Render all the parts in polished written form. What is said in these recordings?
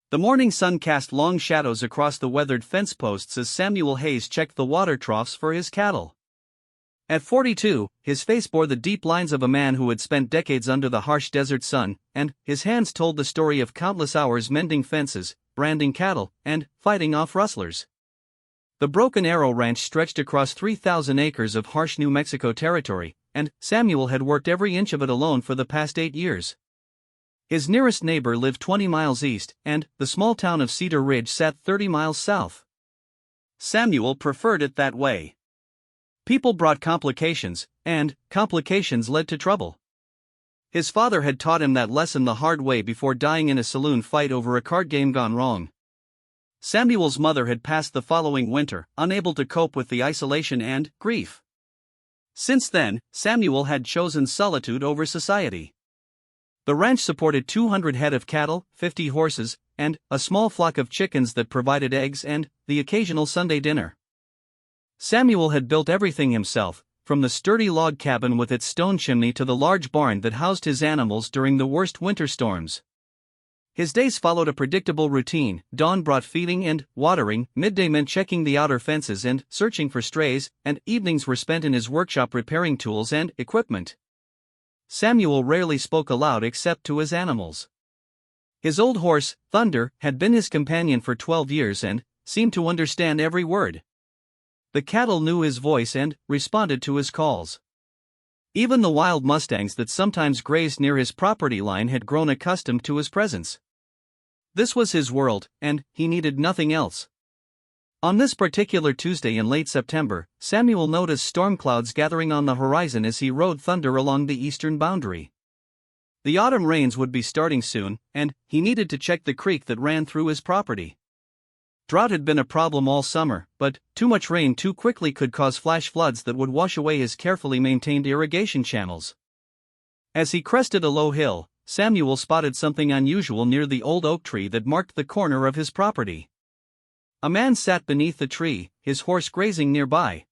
The morning sun cast long shadows across the weathered fence posts as Samuel Hayes checked the water troughs for his cattle. At 42, his face bore the deep lines of a man who had spent decades under the harsh desert sun, and his hands told the story of countless hours mending fences, branding cattle, and fighting off rustlers. The Broken Arrow Ranch stretched across 3,000 acres of harsh New Mexico territory, and Samuel had worked every inch of it alone for the past 8 years. His nearest neighbor lived 20 miles east, and the small town of Cedar Ridge sat 30 miles south. Samuel preferred it that way. People brought complications, and complications led to trouble. His father had taught him that lesson the hard way before dying in a saloon fight over a card game gone wrong. Samuel's mother had passed the following winter, unable to cope with the isolation and grief. Since then, Samuel had chosen solitude over society. The ranch supported 200 head of cattle, 50 horses, and a small flock of chickens that provided eggs and the occasional Sunday dinner. Samuel had built everything himself, from the sturdy log cabin with its stone chimney to the large barn that housed his animals during the worst winter storms. His days followed a predictable routine. Dawn brought feeding and watering, midday meant checking the outer fences and searching for strays, and evenings were spent in his workshop repairing tools and equipment. Samuel rarely spoke aloud except to his animals. His old horse, Thunder, had been his companion for 12 years and seemed to understand every word. The cattle knew his voice and responded to his calls. Even the wild mustangs that sometimes grazed near his property line had grown accustomed to his presence. This was his world, and he needed nothing else. On this particular Tuesday in late September, Samuel noticed storm clouds gathering on the horizon as he rode Thunder along the eastern boundary. The autumn rains would be starting soon, and he needed to check the creek that ran through his property. Drought had been a problem all summer, but too much rain too quickly could cause flash floods that would wash away his carefully maintained irrigation channels. As he crested a low hill, Samuel spotted something unusual near the old oak tree that marked the corner of his property. A man sat beneath the tree, his horse grazing nearby.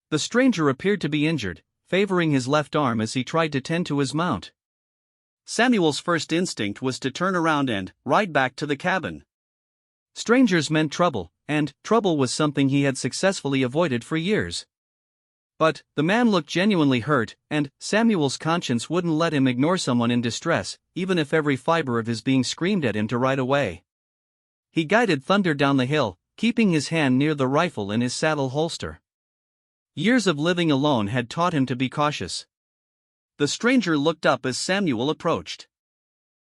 The stranger appeared to be injured, favoring his left arm as he tried to tend to his mount. Samuel's first instinct was to turn around and ride back to the cabin. Strangers meant trouble, and trouble was something he had successfully avoided for years. But the man looked genuinely hurt, and Samuel's conscience wouldn't let him ignore someone in distress, even if every fiber of his being screamed at him to ride away. He guided Thunder down the hill, keeping his hand near the rifle in his saddle holster. Years of living alone had taught him to be cautious. The stranger looked up as Samuel approached.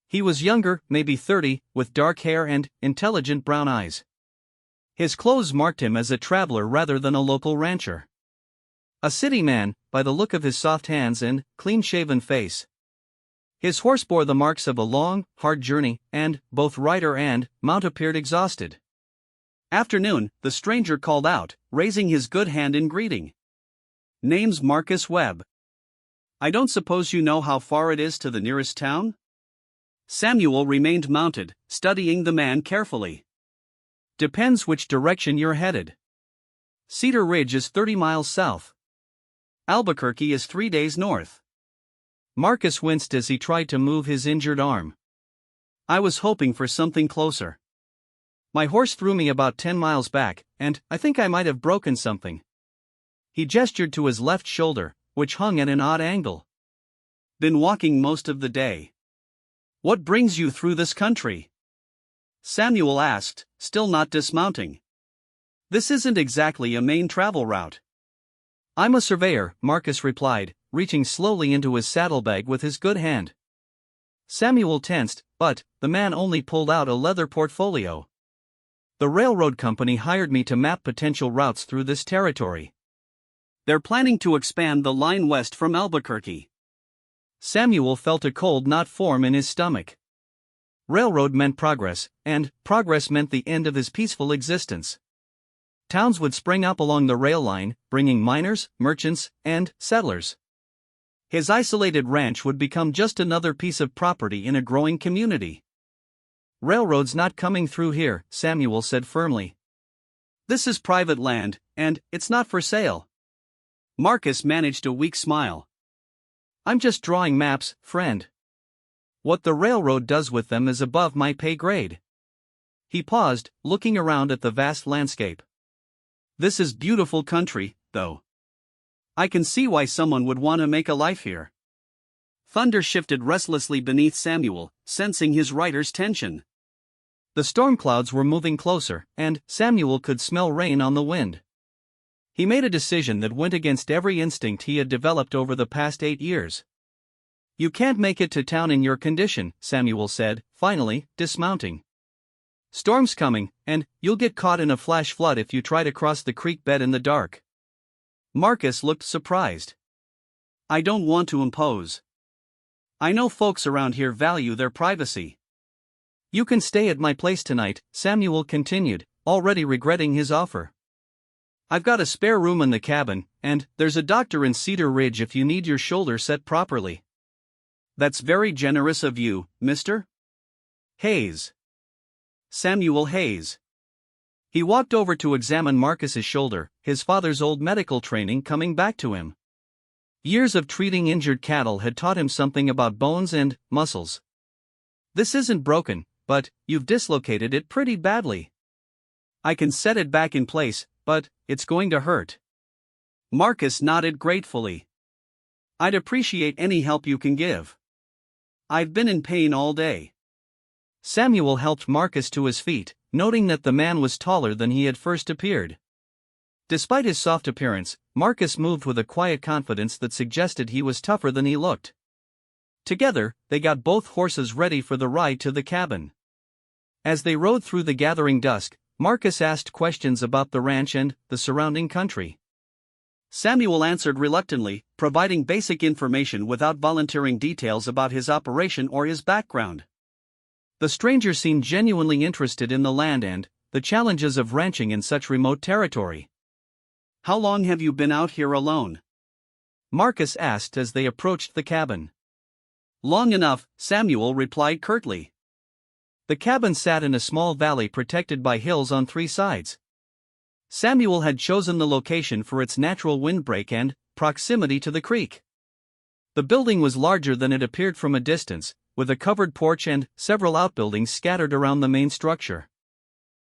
He was younger, maybe 30, with dark hair and intelligent brown eyes. His clothes marked him as a traveler rather than a local rancher. A city man, by the look of his soft hands and clean-shaven face. His horse bore the marks of a long, hard journey, and both rider and mount appeared exhausted. "Afternoon," the stranger called out, raising his good hand in greeting. "Name's Marcus Webb. I don't suppose you know how far it is to the nearest town?" Samuel remained mounted, studying the man carefully. "Depends which direction you're headed. Cedar Ridge is 30 miles south. Albuquerque is 3 days north." Marcus winced as he tried to move his injured arm. "I was hoping for something closer. My horse threw me about 10 miles back, and I think I might have broken something." He gestured to his left shoulder, which hung at an odd angle. "Been walking most of the day. What brings you through this country?" Samuel asked, still not dismounting. "This isn't exactly a main travel route." "I'm a surveyor," Marcus replied, reaching slowly into his saddlebag with his good hand. Samuel tensed, but the man only pulled out a leather portfolio. "The railroad company hired me to map potential routes through this territory. They're planning to expand the line west from Albuquerque." Samuel felt a cold knot form in his stomach. Railroad meant progress, and progress meant the end of his peaceful existence. Towns would spring up along the rail line, bringing miners, merchants, and settlers. His isolated ranch would become just another piece of property in a growing community. "Railroad's not coming through here," Samuel said firmly. "This is private land, and it's not for sale." Marcus managed a weak smile. "I'm just drawing maps, friend. What the railroad does with them is above my pay grade." He paused, looking around at the vast landscape. This is beautiful country, though. I can see why someone would want to make a life here. Thunder shifted restlessly beneath Samuel, sensing his rider's tension. The storm clouds were moving closer, and Samuel could smell rain on the wind. He made a decision that went against every instinct he had developed over the past 8 years. You can't make it to town in your condition, Samuel said, finally, dismounting. Storm's coming, and you'll get caught in a flash flood if you try to cross the creek bed in the dark. Marcus looked surprised. I don't want to impose. I know folks around here value their privacy. You can stay at my place tonight, Samuel continued, already regretting his offer. I've got a spare room in the cabin, and there's a doctor in Cedar Ridge if you need your shoulder set properly. That's very generous of you, Mr. Hayes. Samuel Hayes. He walked over to examine Marcus's shoulder, his father's old medical training coming back to him. Years of treating injured cattle had taught him something about bones and muscles. This isn't broken, but you've dislocated it pretty badly. I can set it back in place, but it's going to hurt. Marcus nodded gratefully. I'd appreciate any help you can give. I've been in pain all day. Samuel helped Marcus to his feet, noting that the man was taller than he had first appeared. Despite his soft appearance, Marcus moved with a quiet confidence that suggested he was tougher than he looked. Together, they got both horses ready for the ride to the cabin. As they rode through the gathering dusk, Marcus asked questions about the ranch and the surrounding country. Samuel answered reluctantly, providing basic information without volunteering details about his operation or his background. The stranger seemed genuinely interested in the land and the challenges of ranching in such remote territory. How long have you been out here alone? Marcus asked as they approached the cabin. Long enough, Samuel replied curtly. The cabin sat in a small valley protected by hills on 3 sides. Samuel had chosen the location for its natural windbreak and proximity to the creek. The building was larger than it appeared from a distance, with a covered porch and several outbuildings scattered around the main structure.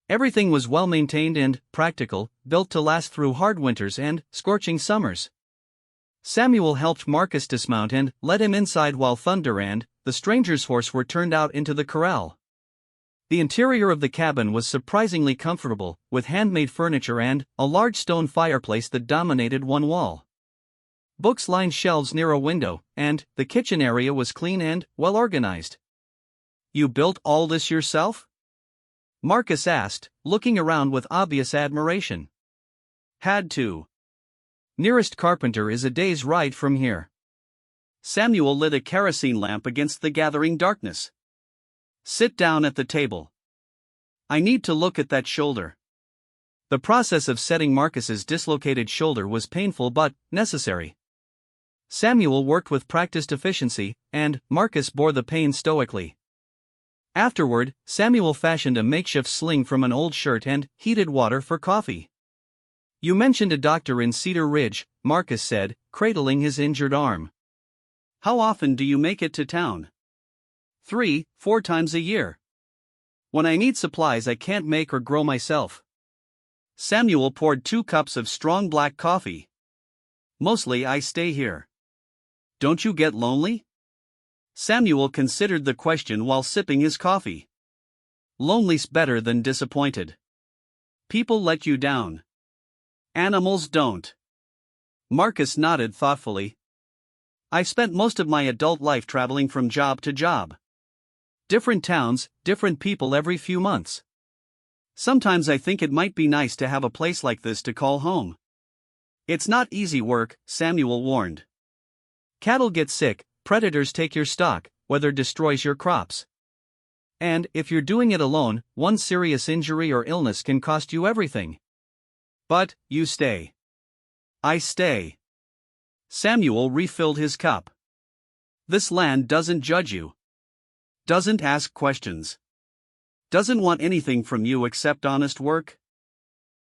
Everything was well maintained and practical, built to last through hard winters and scorching summers. Samuel helped Marcus dismount and led him inside while Thunder and the stranger's horse were turned out into the corral. The interior of the cabin was surprisingly comfortable, with handmade furniture and a large stone fireplace that dominated one wall. Books lined shelves near a window, and the kitchen area was clean and well organized. You built all this yourself? Marcus asked, looking around with obvious admiration. Had to. Nearest carpenter is a day's ride from here. Samuel lit a kerosene lamp against the gathering darkness. Sit down at the table. I need to look at that shoulder. The process of setting Marcus's dislocated shoulder was painful but necessary. Samuel worked with practiced efficiency, and Marcus bore the pain stoically. Afterward, Samuel fashioned a makeshift sling from an old shirt and heated water for coffee. You mentioned a doctor in Cedar Ridge, Marcus said, cradling his injured arm. How often do you make it to town? 3-4 times a year. When I need supplies I can't make or grow myself. Samuel poured 2 cups of strong black coffee. Mostly I stay here. Don't you get lonely? Samuel considered the question while sipping his coffee. Lonely's better than disappointed. People let you down. Animals don't. Marcus nodded thoughtfully. I've spent most of my adult life traveling from job to job. Different towns, different people every few months. Sometimes I think it might be nice to have a place like this to call home. It's not easy work, Samuel warned. Cattle get sick, predators take your stock, weather destroys your crops. And if you're doing it alone, one serious injury or illness can cost you everything. But you stay. I stay. Samuel refilled his cup. This land doesn't judge you. Doesn't ask questions. Doesn't want anything from you except honest work.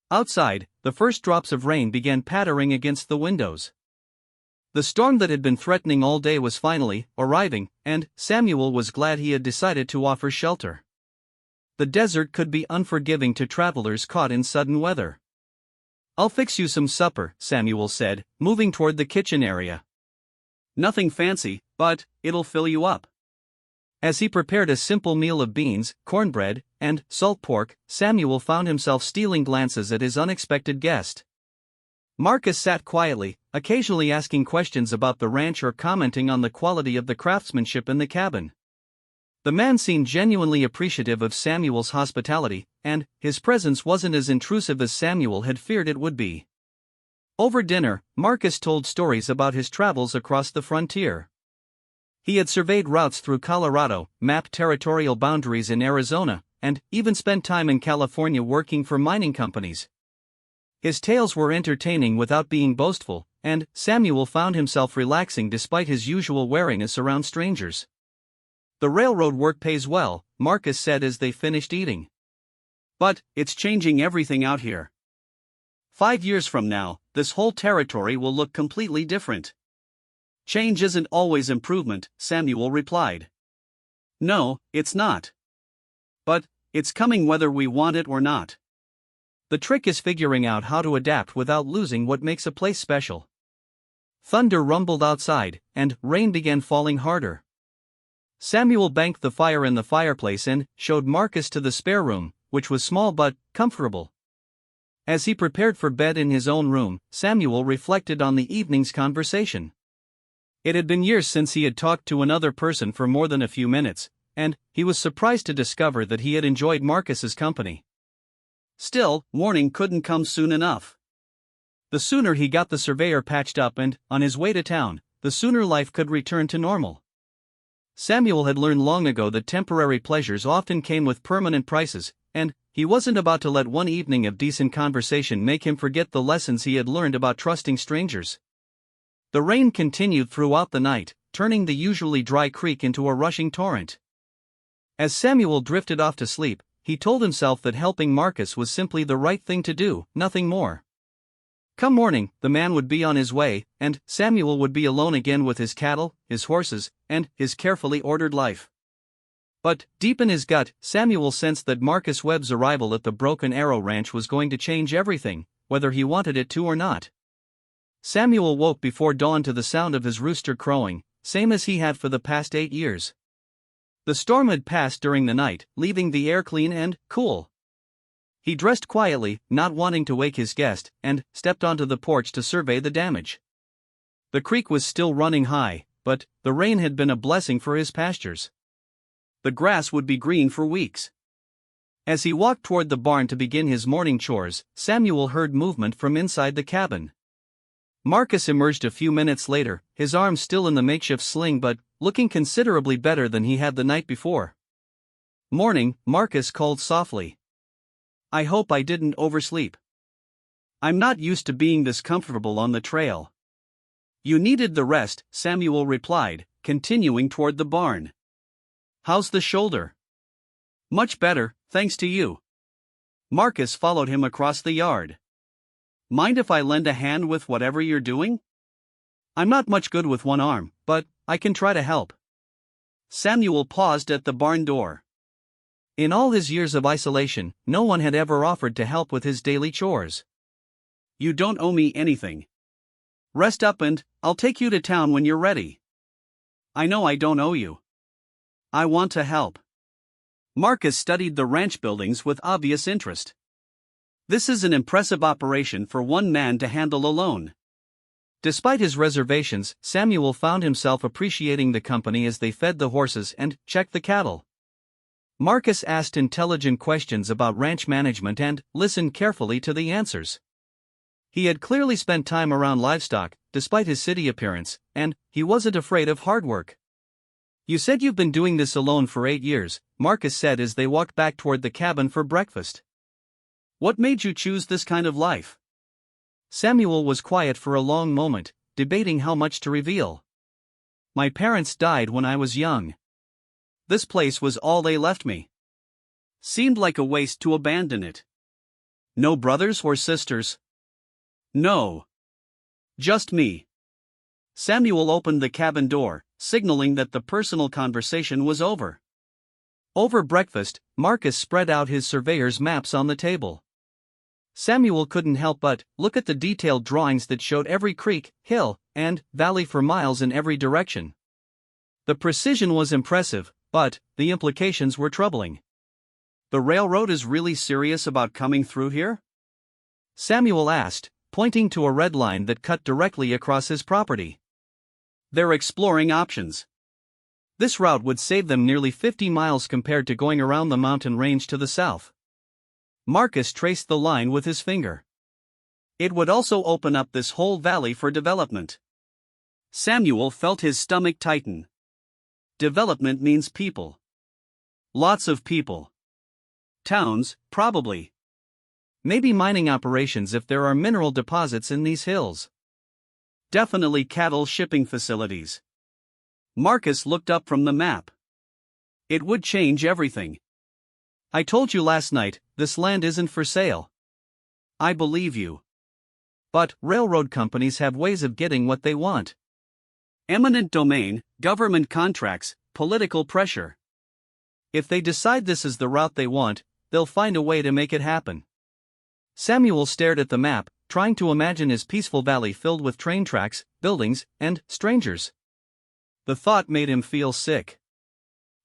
Outside, the first drops of rain began pattering against the windows. The storm that had been threatening all day was finally arriving, and Samuel was glad he had decided to offer shelter. the desert could be unforgiving to travelers caught in sudden weather. "I'll fix you some supper," Samuel said, moving toward the kitchen area. "Nothing fancy, but it'll fill you up." As he prepared a simple meal of beans, cornbread, and salt pork, Samuel found himself stealing glances at his unexpected guest. Marcus sat quietly, occasionally asking questions about the ranch or commenting on the quality of the craftsmanship in the cabin. The man seemed genuinely appreciative of Samuel's hospitality, and his presence wasn't as intrusive as Samuel had feared it would be. Over dinner, Marcus told stories about his travels across the frontier. He had surveyed routes through Colorado, mapped territorial boundaries in Arizona, and even spent time in California working for mining companies. His tales were entertaining without being boastful, and Samuel found himself relaxing despite his usual wariness around strangers. "The railroad work pays well," Marcus said as they finished eating. "But it's changing everything out here. 5 years from now, this whole territory will look completely different." "Change isn't always improvement," Samuel replied. "No, it's not. But it's coming whether we want it or not. The trick is figuring out how to adapt without losing what makes a place special." Thunder rumbled outside, and rain began falling harder. Samuel banked the fire in the fireplace and showed Marcus to the spare room, which was small but comfortable. As he prepared for bed in his own room, Samuel reflected on the evening's conversation. It had been years since he had talked to another person for more than a few minutes, and he was surprised to discover that he had enjoyed Marcus's company. Still, morning couldn't come soon enough. The sooner he got the surveyor patched up and on his way to town, the sooner life could return to normal. Samuel had learned long ago that temporary pleasures often came with permanent prices, and he wasn't about to let one evening of decent conversation make him forget the lessons he had learned about trusting strangers. The rain continued throughout the night, turning the usually dry creek into a rushing torrent. As Samuel drifted off to sleep, he told himself that helping Marcus was simply the right thing to do, nothing more. Come morning, the man would be on his way, and Samuel would be alone again with his cattle, his horses, and his carefully ordered life. But, deep in his gut, Samuel sensed that Marcus Webb's arrival at the Broken Arrow Ranch was going to change everything, whether he wanted it to or not. Samuel woke before dawn to the sound of his rooster crowing, same as he had for the past 8 years. The storm had passed during the night, leaving the air clean and cool. He dressed quietly, not wanting to wake his guest, and stepped onto the porch to survey the damage. The creek was still running high, but the rain had been a blessing for his pastures. The grass would be green for weeks. As he walked toward the barn to begin his morning chores, Samuel heard movement from inside the cabin. Marcus emerged a few minutes later, his arm still in the makeshift sling but looking considerably better than he had the night before. "Morning," Marcus called softly. "I hope I didn't oversleep. I'm not used to being this comfortable on the trail." "You needed the rest," Samuel replied, continuing toward the barn. "How's the shoulder?" "Much better, thanks to you." Marcus followed him across the yard. "Mind if I lend a hand with whatever you're doing? I'm not much good with one arm, but I can try to help." Samuel paused at the barn door. In all his years of isolation, no one had ever offered to help with his daily chores. "You don't owe me anything. Rest up and I'll take you to town when you're ready." "I know I don't owe you. I want to help." Marcus studied the ranch buildings with obvious interest. This is an impressive operation for one man to handle alone. Despite his reservations, Samuel found himself appreciating the company as they fed the horses and checked the cattle. Marcus asked intelligent questions about ranch management and listened carefully to the answers. He had clearly spent time around livestock, despite his city appearance, and he wasn't afraid of hard work. "You said you've been doing this alone for 8 years, Marcus said as they walked back toward the cabin for breakfast. "What made you choose this kind of life?" Samuel was quiet for a long moment, debating how much to reveal. "My parents died when I was young. This place was all they left me. Seemed like a waste to abandon it." "No brothers or sisters?" "No. Just me." Samuel opened the cabin door, signaling that the personal conversation was over. Over breakfast, Marcus spread out his surveyor's maps on the table. Samuel couldn't help but look at the detailed drawings that showed every creek, hill, and valley for miles in every direction. The precision was impressive, but the implications were troubling. "The railroad is really serious about coming through here?" Samuel asked, pointing to a red line that cut directly across his property. "They're exploring options. This route would save them nearly 50 miles compared to going around the mountain range to the south." Marcus traced the line with his finger. "It would also open up this whole valley for development." Samuel felt his stomach tighten. Development means people. Lots of people. Towns, probably. Maybe mining operations if there are mineral deposits in these hills. Definitely cattle shipping facilities. Marcus looked up from the map. "It would change everything. I told you last night, this land isn't for sale." "I believe you. But railroad companies have ways of getting what they want. Eminent domain, government contracts, political pressure. If they decide this is the route they want, they'll find a way to make it happen." Samuel stared at the map, trying to imagine his peaceful valley filled with train tracks, buildings, and strangers. The thought made him feel sick.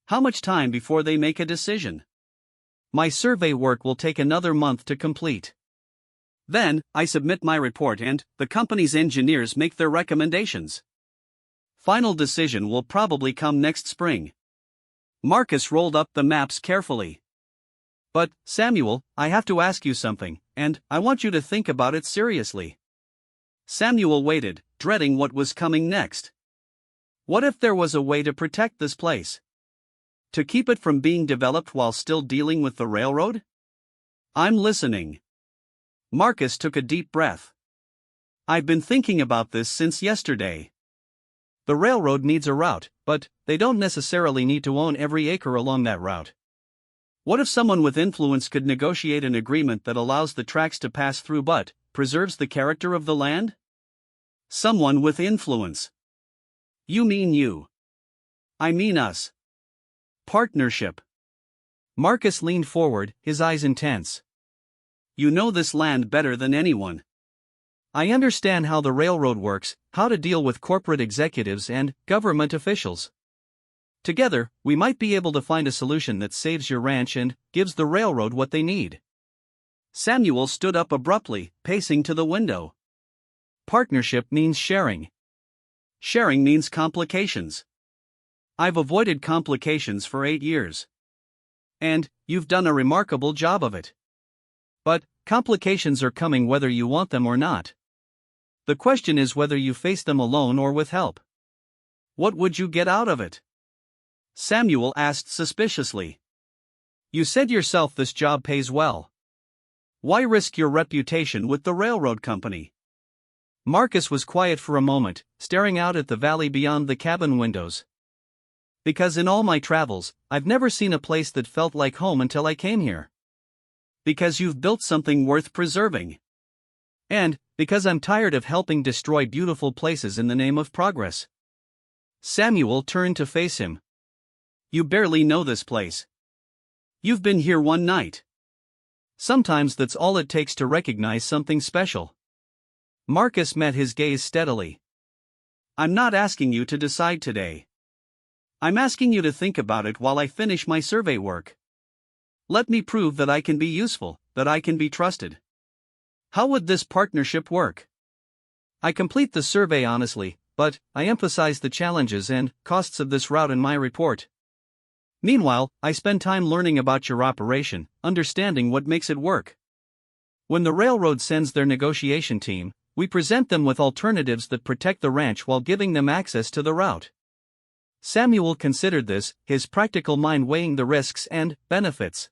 "How much time before they make a decision?" "My survey work will take another month to complete. Then, I submit my report and the company's engineers make their recommendations. Final decision will probably come next spring." Marcus rolled up the maps carefully. "But, Samuel, I have to ask you something, and I want you to think about it seriously." Samuel waited, dreading what was coming next. What if there was a way to protect this place? To keep it from being developed while still dealing with the railroad? "I'm listening." Marcus took a deep breath. "I've been thinking about this since yesterday. The railroad needs a route, but they don't necessarily need to own every acre along that route. What if someone with influence could negotiate an agreement that allows the tracks to pass through but preserves the character of the land?" "Someone with influence." "You mean you." "I mean us. Partnership." Marcus leaned forward, his eyes intense. "You know this land better than anyone. I understand how the railroad works, how to deal with corporate executives and government officials. Together, we might be able to find a solution that saves your ranch and gives the railroad what they need." Samuel stood up abruptly, pacing to the window. "Partnership means sharing. Sharing means complications. I've avoided complications for 8 years. And you've done a remarkable job of it. But complications are coming whether you want them or not. The question is whether you face them alone or with help. What would you get out of it?" Samuel asked suspiciously. "You said yourself this job pays well. Why risk your reputation with the railroad company?" Marcus was quiet for a moment, staring out at the valley beyond the cabin windows. "Because in all my travels, I've never seen a place that felt like home until I came here. Because you've built something worth preserving. And because I'm tired of helping destroy beautiful places in the name of progress." Samuel turned to face him. "You barely know this place. You've been here one night. Sometimes that's all it takes to recognize something special." Marcus met his gaze steadily. "I'm not asking you to decide today. I'm asking you to think about it while I finish my survey work. Let me prove that I can be useful, that I can be trusted. How would this partnership work? I complete the survey honestly, but I emphasize the challenges and costs of this route in my report. Meanwhile, I spend time learning about your operation, understanding what makes it work. When the railroad sends their negotiation team, we present them with alternatives that protect the ranch while giving them access to the route." Samuel considered this, his practical mind weighing the risks and benefits.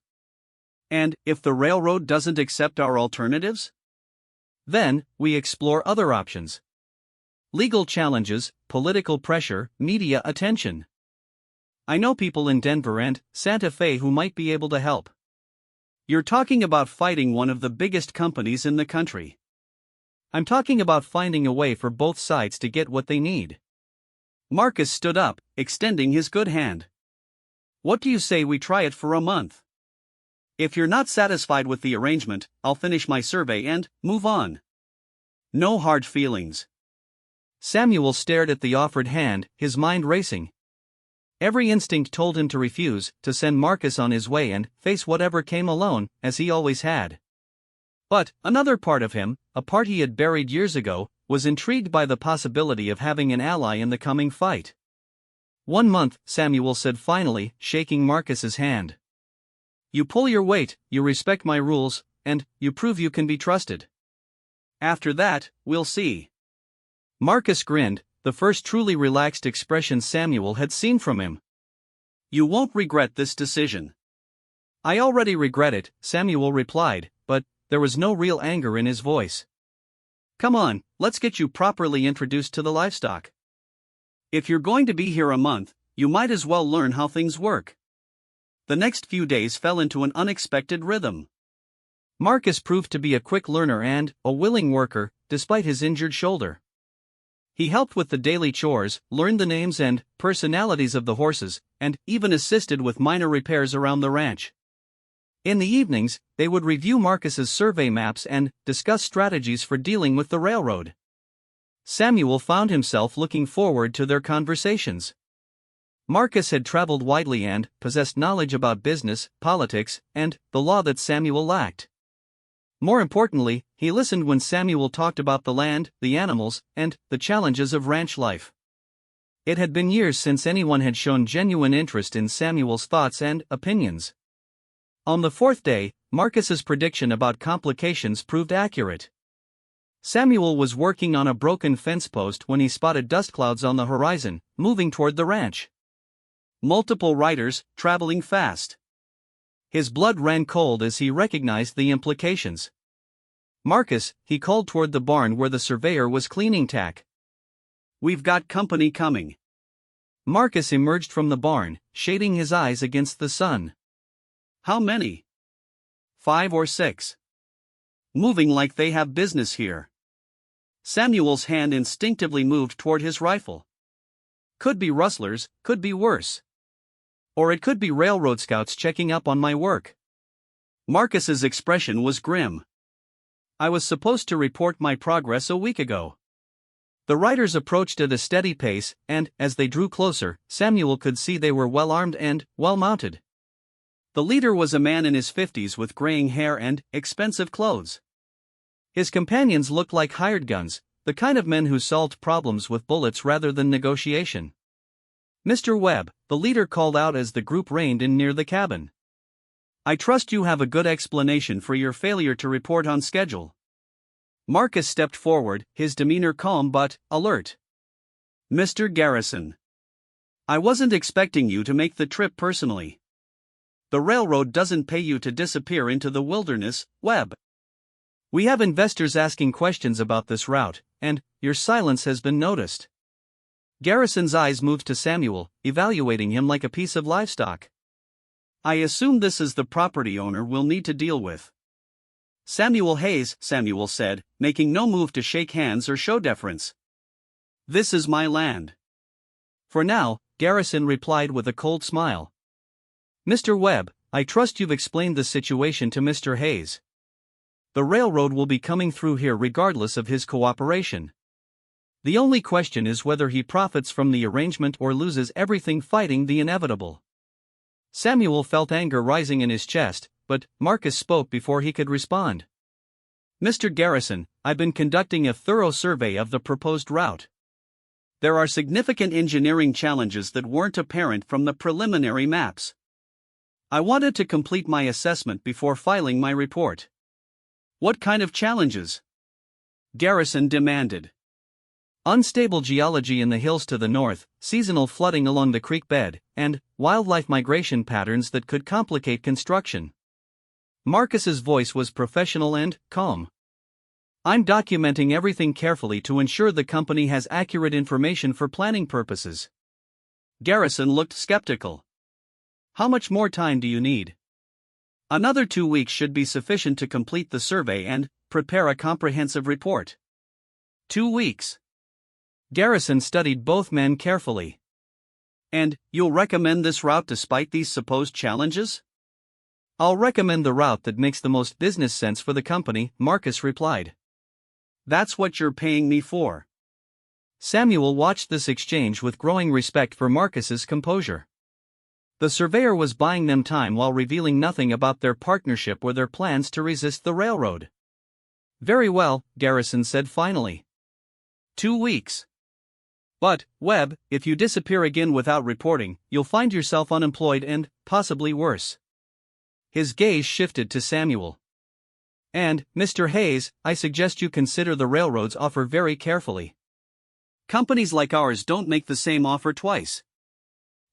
"And if the railroad doesn't accept our alternatives?" "Then, we explore other options. Legal challenges, political pressure, media attention. I know people in Denver and Santa Fe who might be able to help." "You're talking about fighting one of the biggest companies in the country." "I'm talking about finding a way for both sides to get what they need." Marcus stood up, extending his good hand. What do you say we try it for a month? If you're not satisfied with the arrangement, I'll finish my survey and move on. No hard feelings. Samuel stared at the offered hand, his mind racing. Every instinct told him to refuse, to send Marcus on his way and face whatever came alone, as he always had. But another part of him, a part he had buried years ago, was intrigued by the possibility of having an ally in the coming fight. 1 month, Samuel said finally, shaking Marcus's hand. You pull your weight, you respect my rules, and you prove you can be trusted. After that, we'll see. Marcus grinned, the first truly relaxed expression Samuel had seen from him. You won't regret this decision. I already regret it, Samuel replied, but there was no real anger in his voice. Come on, let's get you properly introduced to the livestock. If you're going to be here a month, you might as well learn how things work. The next few days fell into an unexpected rhythm. Marcus proved to be a quick learner and a willing worker, despite his injured shoulder. He helped with the daily chores, learned the names and personalities of the horses, and even assisted with minor repairs around the ranch. In the evenings, they would review Marcus's survey maps and discuss strategies for dealing with the railroad. Samuel found himself looking forward to their conversations. Marcus had traveled widely and possessed knowledge about business, politics, and the law that Samuel lacked. More importantly, he listened when Samuel talked about the land, the animals, and the challenges of ranch life. It had been years since anyone had shown genuine interest in Samuel's thoughts and opinions. On the 4th day, Marcus's prediction about complications proved accurate. Samuel was working on a broken fence post when he spotted dust clouds on the horizon, moving toward the ranch. Multiple riders, traveling fast. His blood ran cold as he recognized the implications. Marcus, he called toward the barn where the surveyor was cleaning tack. We've got company coming. Marcus emerged from the barn, shading his eyes against the sun. How many? 5 or 6. Moving like they have business here. Samuel's hand instinctively moved toward his rifle. Could be rustlers, could be worse. Or it could be railroad scouts checking up on my work. Marcus's expression was grim. I was supposed to report my progress a week ago. The riders approached at a steady pace, and, as they drew closer, Samuel could see they were well-armed and well-mounted. The leader was a man in his 50s with graying hair and expensive clothes. His companions looked like hired guns, the kind of men who solved problems with bullets rather than negotiation. Mr. Webb, the leader called out as the group reined in near the cabin. I trust you have a good explanation for your failure to report on schedule. Marcus stepped forward, his demeanor calm but alert. Mr. Garrison. I wasn't expecting you to make the trip personally. The railroad doesn't pay you to disappear into the wilderness, Webb. We have investors asking questions about this route, and your silence has been noticed. Garrison's eyes moved to Samuel, evaluating him like a piece of livestock. I assume this is the property owner we'll need to deal with. Samuel Hayes, Samuel said, making no move to shake hands or show deference. This is my land. For now, Garrison replied with a cold smile. Mr. Webb, I trust you've explained the situation to Mr. Hayes. The railroad will be coming through here regardless of his cooperation. The only question is whether he profits from the arrangement or loses everything fighting the inevitable. Samuel felt anger rising in his chest, but Marcus spoke before he could respond. Mr. Garrison, I've been conducting a thorough survey of the proposed route. There are significant engineering challenges that weren't apparent from the preliminary maps. I wanted to complete my assessment before filing my report. What kind of challenges? Garrison demanded. Unstable geology in the hills to the north, seasonal flooding along the creek bed, and wildlife migration patterns that could complicate construction. Marcus's voice was professional and calm. I'm documenting everything carefully to ensure the company has accurate information for planning purposes. Garrison looked skeptical. How much more time do you need? Another 2 weeks should be sufficient to complete the survey and prepare a comprehensive report. 2 weeks. Garrison studied both men carefully. And you'll recommend this route despite these supposed challenges? I'll recommend the route that makes the most business sense for the company, Marcus replied. That's what you're paying me for. Samuel watched this exchange with growing respect for Marcus's composure. The surveyor was buying them time while revealing nothing about their partnership or their plans to resist the railroad. Very well, Garrison said finally. 2 weeks. But, Webb, if you disappear again without reporting, you'll find yourself unemployed and, possibly worse. His gaze shifted to Samuel. And, Mr. Hayes, I suggest you consider the railroad's offer very carefully. Companies like ours don't make the same offer twice.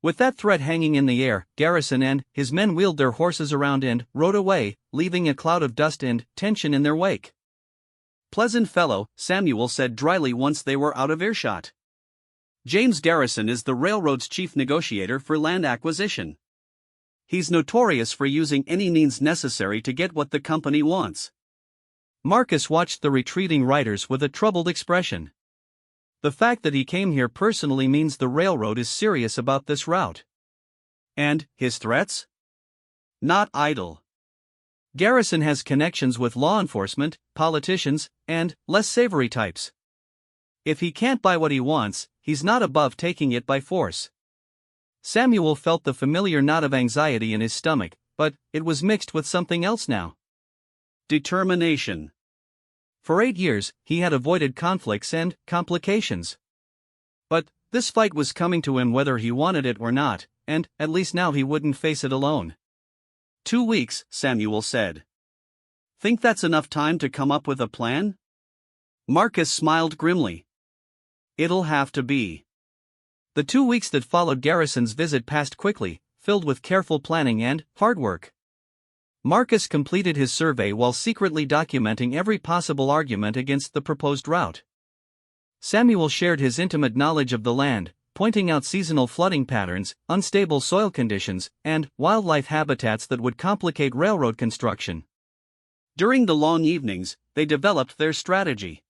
With that threat hanging in the air, Garrison and his men wheeled their horses around and rode away, leaving a cloud of dust and tension in their wake. Pleasant fellow, Samuel said dryly once they were out of earshot. James Garrison is the railroad's chief negotiator for land acquisition. He's notorious for using any means necessary to get what the company wants. Marcus watched the retreating riders with a troubled expression. The fact that he came here personally means the railroad is serious about this route. And his threats? Not idle. Garrison has connections with law enforcement, politicians, and less savory types. If he can't buy what he wants, he's not above taking it by force. Samuel felt the familiar knot of anxiety in his stomach, but it was mixed with something else now. Determination. For 8 years, he had avoided conflicts and complications. But this fight was coming to him whether he wanted it or not, and at least now he wouldn't face it alone. 2 weeks, Samuel said. Think that's enough time to come up with a plan? Marcus smiled grimly. It'll have to be. The 2 weeks that followed Garrison's visit passed quickly, filled with careful planning and hard work. Marcus completed his survey while secretly documenting every possible argument against the proposed route. Samuel shared his intimate knowledge of the land, pointing out seasonal flooding patterns, unstable soil conditions, and wildlife habitats that would complicate railroad construction. During the long evenings, they developed their strategy.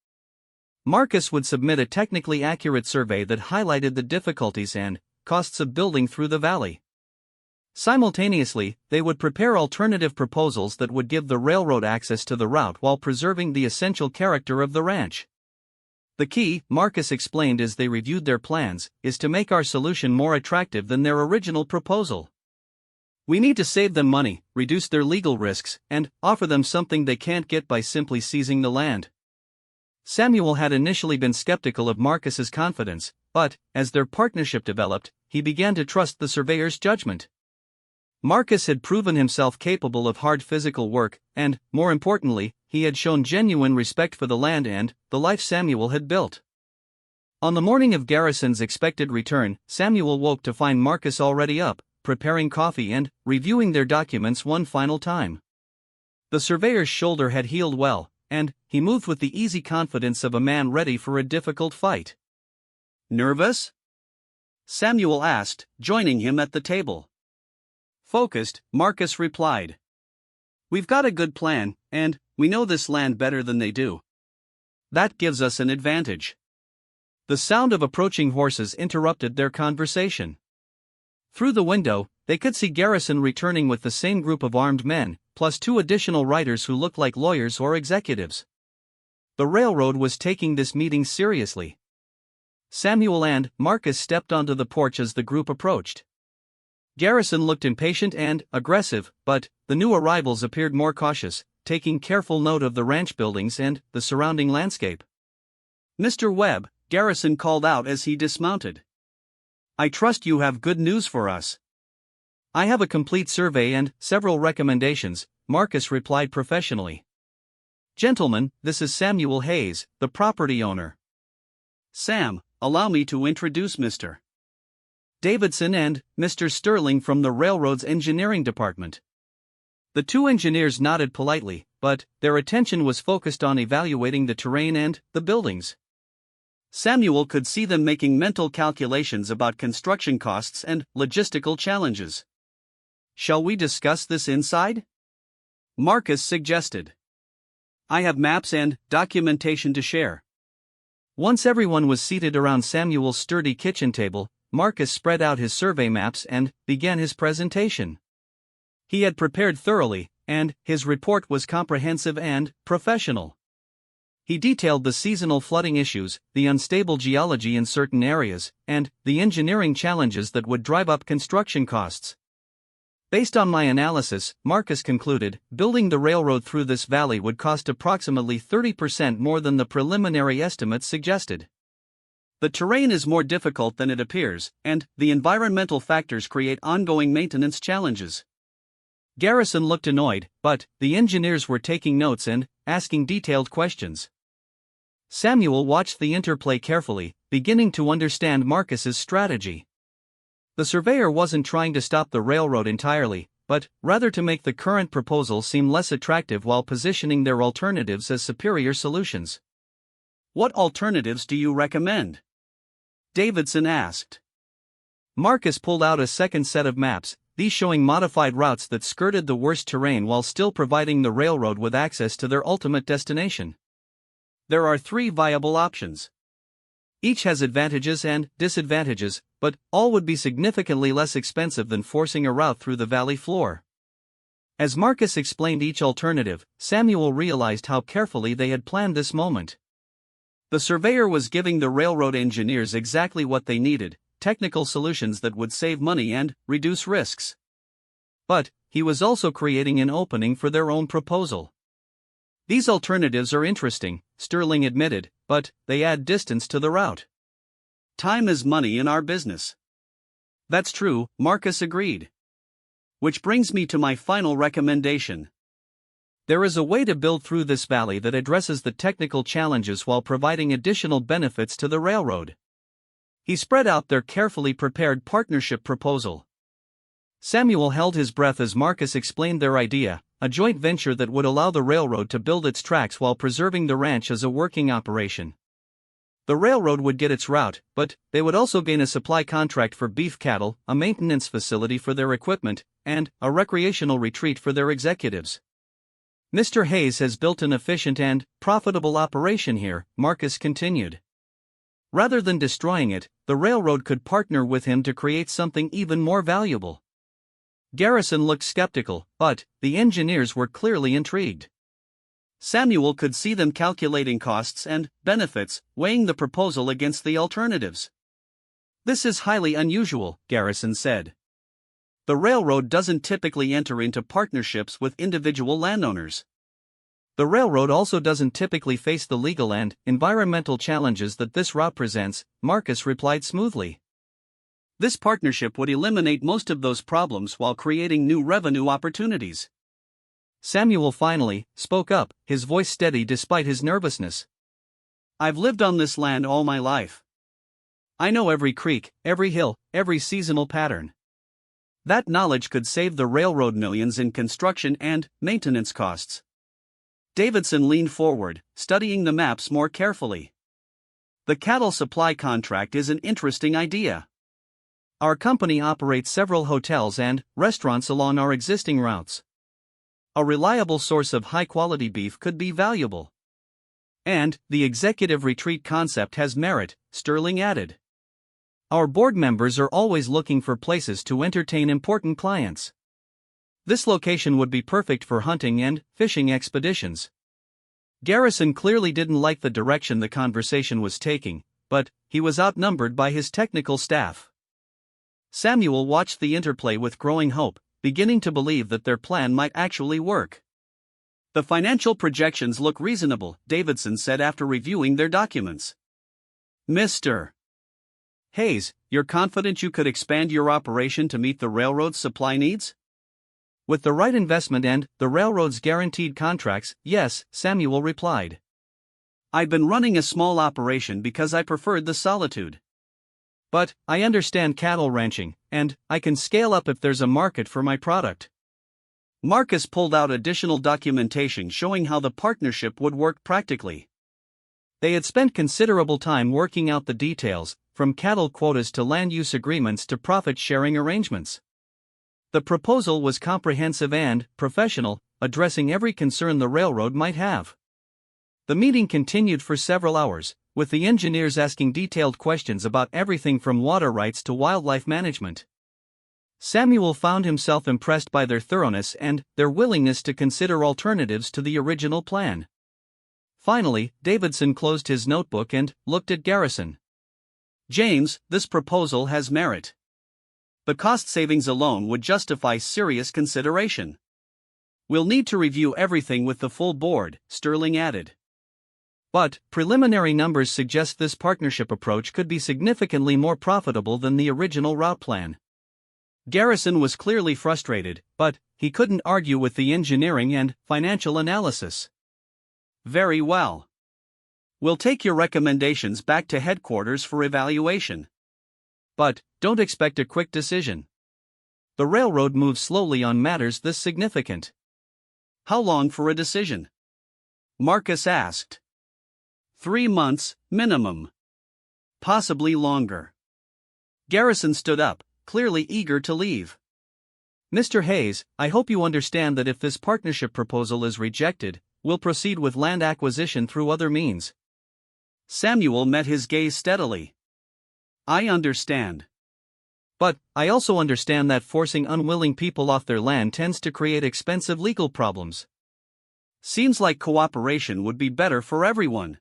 Marcus would submit a technically accurate survey that highlighted the difficulties and costs of building through the valley. Simultaneously, they would prepare alternative proposals that would give the railroad access to the route while preserving the essential character of the ranch. The key, Marcus explained as they reviewed their plans, is to make our solution more attractive than their original proposal. We need to save them money, reduce their legal risks, and offer them something they can't get by simply seizing the land. Samuel had initially been skeptical of Marcus's confidence, but, as their partnership developed, he began to trust the surveyor's judgment. Marcus had proven himself capable of hard physical work, and, more importantly, he had shown genuine respect for the land and the life Samuel had built. On the morning of Garrison's expected return, Samuel woke to find Marcus already up, preparing coffee and reviewing their documents one final time. The surveyor's shoulder had healed well, and he moved with the easy confidence of a man ready for a difficult fight. Nervous? Samuel asked, joining him at the table. Focused, Marcus replied. We've got a good plan, and we know this land better than they do. That gives us an advantage. The sound of approaching horses interrupted their conversation. Through the window, they could see Garrison returning with the same group of armed men, plus 2 additional riders who looked like lawyers or executives. The railroad was taking this meeting seriously. Samuel and Marcus stepped onto the porch as the group approached. Garrison looked impatient and aggressive, but the new arrivals appeared more cautious, taking careful note of the ranch buildings and the surrounding landscape. Mr. Webb, Garrison called out as he dismounted. I trust you have good news for us. I have a complete survey and several recommendations, Marcus replied professionally. Gentlemen, this is Samuel Hayes, the property owner. Sam, allow me to introduce Mr. Davidson and Mr. Sterling from the railroad's engineering department. The 2 engineers nodded politely, but their attention was focused on evaluating the terrain and the buildings. Samuel could see them making mental calculations about construction costs and logistical challenges. Shall we discuss this inside? Marcus suggested. I have maps and documentation to share. Once everyone was seated around Samuel's sturdy kitchen table, Marcus spread out his survey maps and began his presentation. He had prepared thoroughly, and his report was comprehensive and professional. He detailed the seasonal flooding issues, the unstable geology in certain areas, and the engineering challenges that would drive up construction costs. Based on my analysis, Marcus concluded, building the railroad through this valley would cost approximately 30% more than the preliminary estimates suggested. The terrain is more difficult than it appears, and the environmental factors create ongoing maintenance challenges. Garrison looked annoyed, but the engineers were taking notes and asking detailed questions. Samuel watched the interplay carefully, beginning to understand Marcus's strategy. The surveyor wasn't trying to stop the railroad entirely, but rather to make the current proposal seem less attractive while positioning their alternatives as superior solutions. "What alternatives do you recommend?" Davidson asked. Marcus pulled out a second set of maps, these showing modified routes that skirted the worst terrain while still providing the railroad with access to their ultimate destination. There are 3 viable options. Each has advantages and disadvantages, but all would be significantly less expensive than forcing a route through the valley floor. As Marcus explained each alternative, Samuel realized how carefully they had planned this moment. The surveyor was giving the railroad engineers exactly what they needed, technical solutions that would save money and reduce risks. But he was also creating an opening for their own proposal. "These alternatives are interesting," Sterling admitted, "but they add distance to the route. Time is money in our business." "That's true," Marcus agreed. "Which brings me to my final recommendation. There is a way to build through this valley that addresses the technical challenges while providing additional benefits to the railroad." He spread out their carefully prepared partnership proposal. Samuel held his breath as Marcus explained their idea, a joint venture that would allow the railroad to build its tracks while preserving the ranch as a working operation. The railroad would get its route, but they would also gain a supply contract for beef cattle, a maintenance facility for their equipment, and a recreational retreat for their executives. "Mr. Hayes has built an efficient and profitable operation here," Marcus continued. "Rather than destroying it, the railroad could partner with him to create something even more valuable." Garrison looked skeptical, but the engineers were clearly intrigued. Samuel could see them calculating costs and benefits, weighing the proposal against the alternatives. "This is highly unusual," Garrison said. "The railroad doesn't typically enter into partnerships with individual landowners. The railroad also doesn't typically face the legal and environmental challenges that this route presents," Marcus replied smoothly. "This partnership would eliminate most of those problems while creating new revenue opportunities." Samuel finally spoke up, his voice steady despite his nervousness. "I've lived on this land all my life. I know every creek, every hill, every seasonal pattern. That knowledge could save the railroad millions in construction and maintenance costs." Davidson leaned forward, studying the maps more carefully. "The cattle supply contract is an interesting idea. Our company operates several hotels and restaurants along our existing routes. A reliable source of high-quality beef could be valuable. And the executive retreat concept has merit," Sterling added. "Our board members are always looking for places to entertain important clients. This location would be perfect for hunting and fishing expeditions." Garrison clearly didn't like the direction the conversation was taking, but he was outnumbered by his technical staff. Samuel watched the interplay with growing hope, beginning to believe that their plan might actually work. "The financial projections look reasonable," Davidson said after reviewing their documents. "Mr. Hayes, you're confident you could expand your operation to meet the railroad's supply needs?" "With the right investment and the railroad's guaranteed contracts, yes," Samuel replied. "I've been running a small operation because I preferred the solitude. But I understand cattle ranching, and I can scale up if there's a market for my product." Marcus pulled out additional documentation showing how the partnership would work practically. They had spent considerable time working out the details, from cattle quotas to land use agreements to profit-sharing arrangements. The proposal was comprehensive and professional, addressing every concern the railroad might have. The meeting continued for several hours, with the engineers asking detailed questions about everything from water rights to wildlife management. Samuel found himself impressed by their thoroughness and their willingness to consider alternatives to the original plan. Finally, Davidson closed his notebook and looked at Garrison. "James, this proposal has merit. The cost savings alone would justify serious consideration. We'll need to review everything with the full board," Sterling added. "But preliminary numbers suggest this partnership approach could be significantly more profitable than the original route plan." Garrison was clearly frustrated, but he couldn't argue with the engineering and financial analysis. "Very well. We'll take your recommendations back to headquarters for evaluation. But don't expect a quick decision. The railroad moves slowly on matters this significant." "How long for a decision?" Marcus asked. 3 months, minimum. Possibly longer. Garrison stood up, clearly eager to leave. "Mr. Hayes, I hope you understand that if this partnership proposal is rejected, we'll proceed with land acquisition through other means." Samuel met his gaze steadily. "I understand. But I also understand that forcing unwilling people off their land tends to create expensive legal problems. Seems like cooperation would be better for everyone."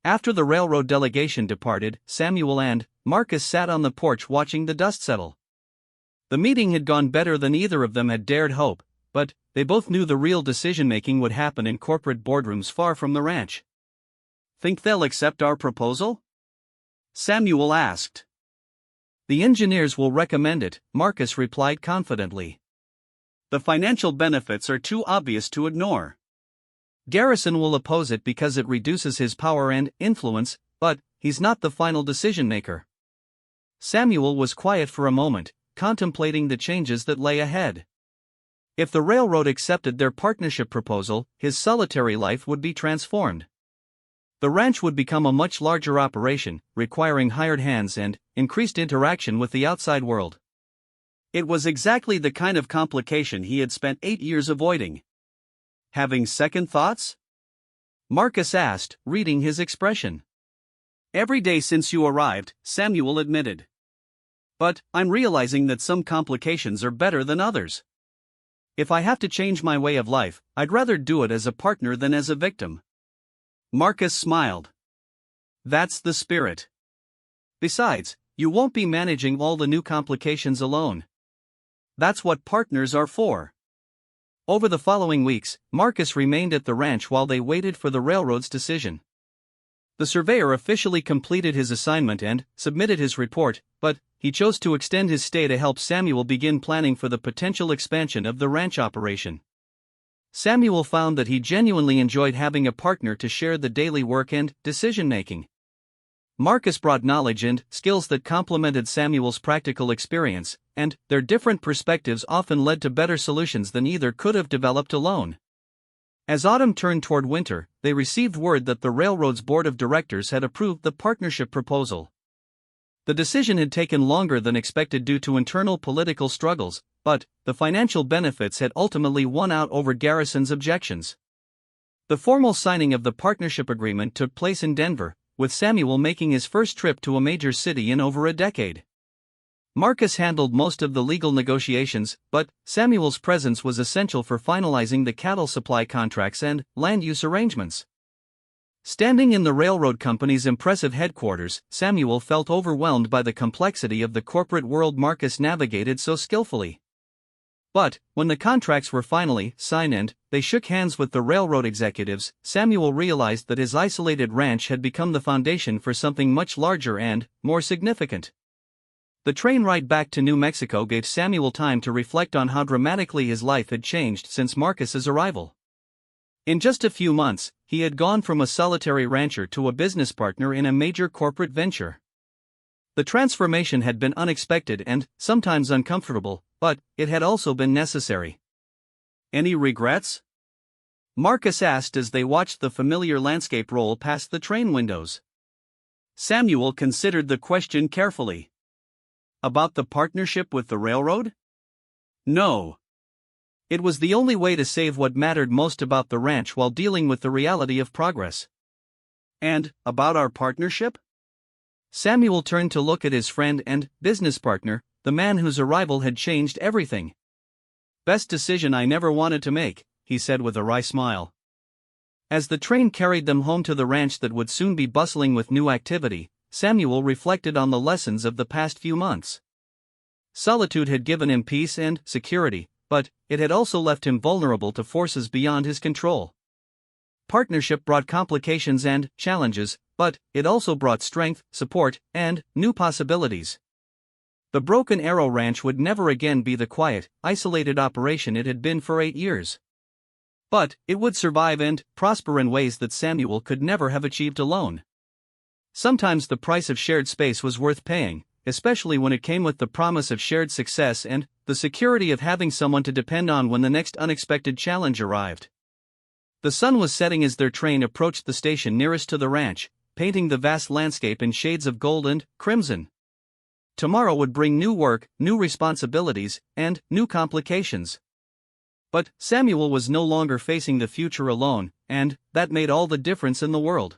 After the railroad delegation departed, Samuel and Marcus sat on the porch watching the dust settle. The meeting had gone better than either of them had dared hope, but they both knew the real decision-making would happen in corporate boardrooms far from the ranch. "Think they'll accept our proposal?" Samuel asked. "The engineers will recommend it," Marcus replied confidently. "The financial benefits are too obvious to ignore." "Garrison will oppose it because it reduces his power and influence, but he's not the final decision-maker." Samuel was quiet for a moment, contemplating the changes that lay ahead. If the railroad accepted their partnership proposal, his solitary life would be transformed. The ranch would become a much larger operation, requiring hired hands and increased interaction with the outside world. It was exactly the kind of complication he had spent 8 years avoiding. "Having second thoughts?" Marcus asked, reading his expression. "Every day since you arrived," Samuel admitted. "But I'm realizing that some complications are better than others. If I have to change my way of life, I'd rather do it as a partner than as a victim." Marcus smiled. "That's the spirit. Besides, you won't be managing all the new complications alone. That's what partners are for." Over the following weeks, Marcus remained at the ranch while they waited for the railroad's decision. The surveyor officially completed his assignment and submitted his report, but he chose to extend his stay to help Samuel begin planning for the potential expansion of the ranch operation. Samuel found that he genuinely enjoyed having a partner to share the daily work and decision-making. Marcus brought knowledge and skills that complemented Samuel's practical experience, and their different perspectives often led to better solutions than either could have developed alone. As autumn turned toward winter, they received word that the railroad's board of directors had approved the partnership proposal. The decision had taken longer than expected due to internal political struggles, but the financial benefits had ultimately won out over Garrison's objections. The formal signing of the partnership agreement took place in Denver, with Samuel making his first trip to a major city in over a decade. Marcus handled most of the legal negotiations, but Samuel's presence was essential for finalizing the cattle supply contracts and land use arrangements. Standing in the railroad company's impressive headquarters, Samuel felt overwhelmed by the complexity of the corporate world Marcus navigated so skillfully. But when the contracts were finally signed and they shook hands with the railroad executives, Samuel realized that his isolated ranch had become the foundation for something much larger and more significant. The train ride back to New Mexico gave Samuel time to reflect on how dramatically his life had changed since Marcus's arrival. In just a few months, he had gone from a solitary rancher to a business partner in a major corporate venture. The transformation had been unexpected and sometimes uncomfortable, but it had also been necessary. "Any regrets?" Marcus asked as they watched the familiar landscape roll past the train windows. Samuel considered the question carefully. "About the partnership with the railroad?" "No. It was the only way to save what mattered most about the ranch while dealing with the reality of progress. And about our partnership? Samuel turned to look at his friend and business partner, the man whose arrival had changed everything. Best decision I never wanted to make, he said with a wry smile. As the train carried them home to the ranch that would soon be bustling with new activity, Samuel reflected on the lessons of the past few months. Solitude had given him peace and security, but it had also left him vulnerable to forces beyond his control. Partnership brought complications and challenges, but it also brought strength, support, and new possibilities. The Broken Arrow Ranch would never again be the quiet, isolated operation it had been for 8 years. But it would survive and prosper in ways that Samuel could never have achieved alone. Sometimes the price of shared space was worth paying, especially when it came with the promise of shared success and the security of having someone to depend on when the next unexpected challenge arrived. The sun was setting as their train approached the station nearest to the ranch, painting the vast landscape in shades of gold and crimson. Tomorrow would bring new work, new responsibilities, and new complications. But Samuel was no longer facing the future alone, and that made all the difference in the world.